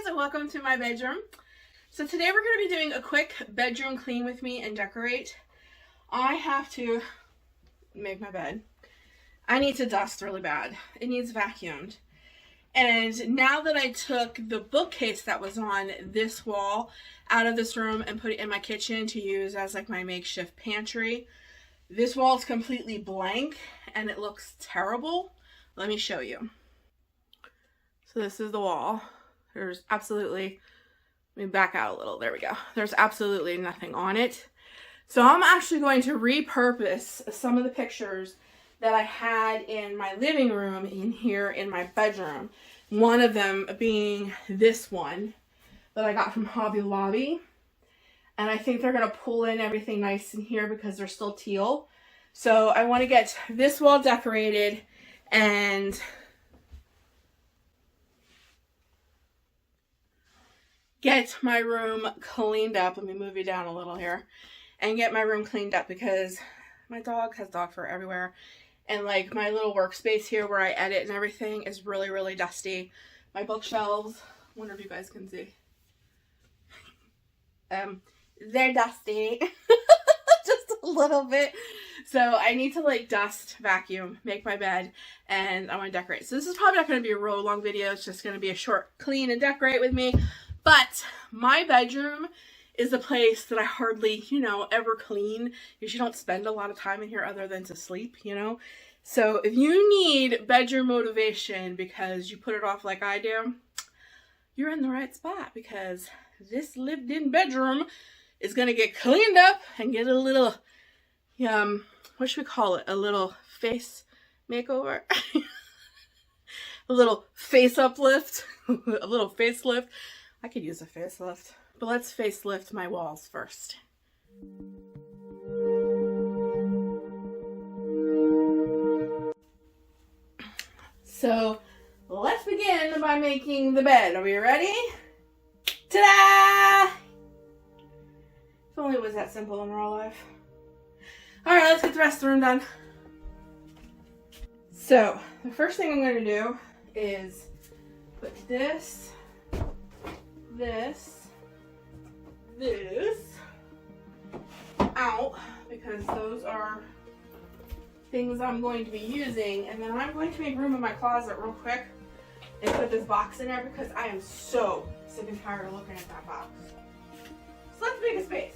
and welcome to my bedroom. So today we're going to be doing a quick bedroom clean with me and decorate. I have to make my bed. I need to dust really bad. It needs vacuumed. And now that I took the bookcase that was on this wall out of this room and put it in my kitchen to use as like my makeshift pantry, this wall is completely blank and it looks terrible. Let me show you. So this is the wall. There's absolutely, let me back out a little. There we go. There's absolutely nothing on it. So I'm actually going to repurpose some of the pictures that I had in my living room in here in my bedroom. One of them being this one that I got from Hobby Lobby. And I think they're going to pull in everything nice in here because they're still teal. So I want to get this wall decorated and get my room cleaned up. Let me move you down a little here. And get my room cleaned up because my dog has dog fur everywhere. And like my little workspace here where I edit and everything is really, really dusty. My bookshelves, I wonder if you guys can see. They're dusty. Just a little bit. So I need to like dust, vacuum, make my bed, and I want to decorate. So this is probably not going to be a real long video. It's just going to be a short clean and decorate with me. But my bedroom is a place that I hardly, ever clean. Because you don't spend a lot of time in here other than to sleep, So if you need bedroom motivation because you put it off like I do, you're in the right spot because this lived-in bedroom is going to get cleaned up and get a little, what should we call it? A little face makeover? A little face uplift? A little facelift? I could use a facelift. But let's facelift my walls first. So let's begin by making the bed. Are we ready? Ta-da! If only it was that simple in real life. Alright, let's get the rest of the room done. So, the first thing I'm going to do is put this out because those are things I'm going to be using, and then I'm going to make room in my closet real quick and put this box in there because I am so sick and tired of looking at that box. So let's make a space.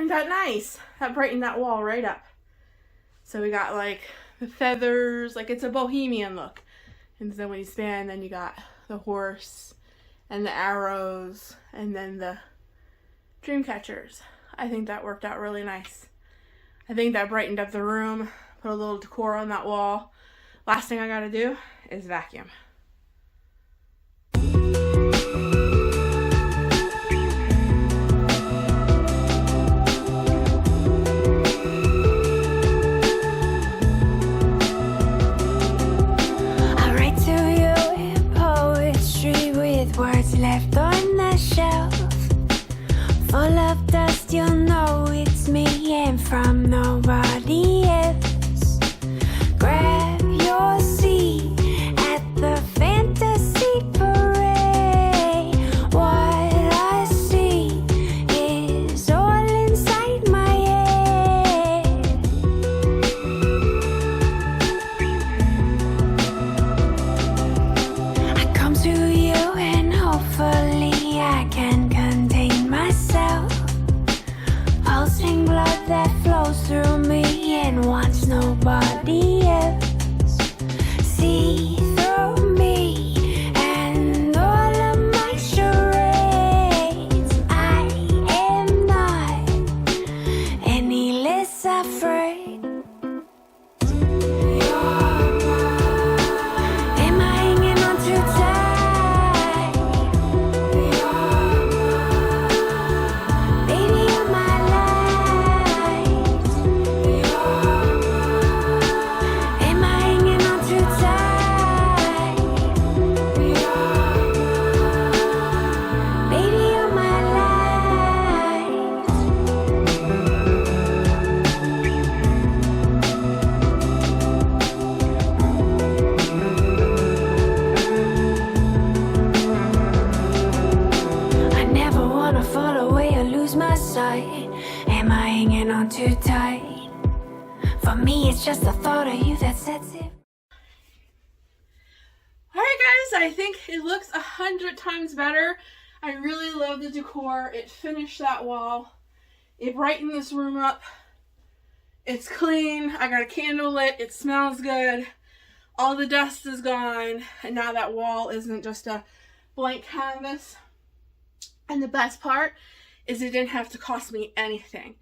That nice. That brightened that wall right up. So we got like the feathers, like it's a bohemian look. And then when you stand, then you got the horse and the arrows and then the dream catchers. I think that worked out really nice. I think that brightened up the room, put a little decor on that wall. Last thing I gotta do is vacuum. on too tight. For me, it's just the thought of you that sets it. Alright guys, I think it looks 100 times better. I really love the decor. It finished that wall. It brightened this room up. It's clean. I got a candle lit. It smells good. All the dust is gone. And now that wall isn't just a blank canvas. And the best part is it didn't have to cost me anything.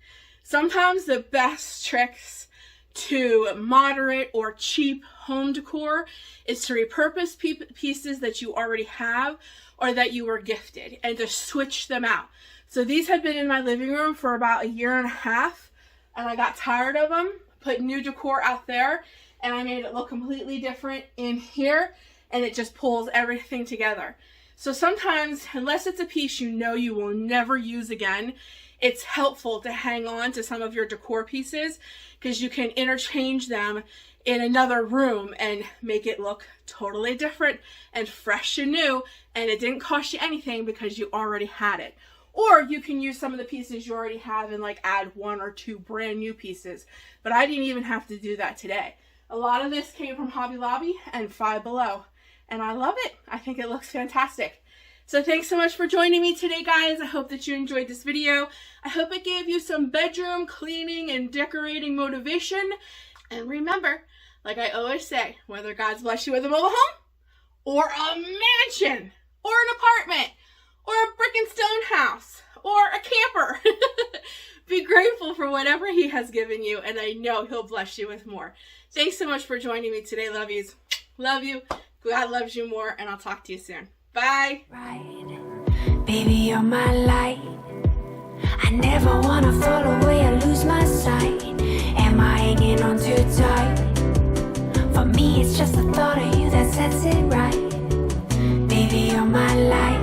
Sometimes the best tricks to moderate or cheap home decor is to repurpose pieces that you already have or that you were gifted and to switch them out. So these had been in my living room for about 1.5 years and I got tired of them, put new decor out there, and I made it look completely different in here, and it just pulls everything together. So sometimes, unless it's a piece you know you will never use again, it's helpful to hang on to some of your decor pieces because you can interchange them in another room and make it look totally different and fresh and new, and it didn't cost you anything because you already had it. Or you can use some of the pieces you already have and like add 1 or 2 brand new pieces. But I didn't even have to do that today. A lot of this came from Hobby Lobby and Five Below, and I love it. I think it looks fantastic. So thanks so much for joining me today, guys. I hope that you enjoyed this video. I hope it gave you some bedroom cleaning and decorating motivation. And remember, like I always say, whether God's blessed you with a mobile home or a mansion or an apartment or a brick and stone house or a camper, be grateful for whatever He has given you, and I know He'll bless you with more. Thanks so much for joining me today, lovies. Love you. God loves you more, and I'll talk to you soon. Bye. Right. Baby, you're my light. I never wanna fall away or lose my sight. Am I hanging on too tight? For me, it's just the thought of you that sets it right. Baby, you're my light.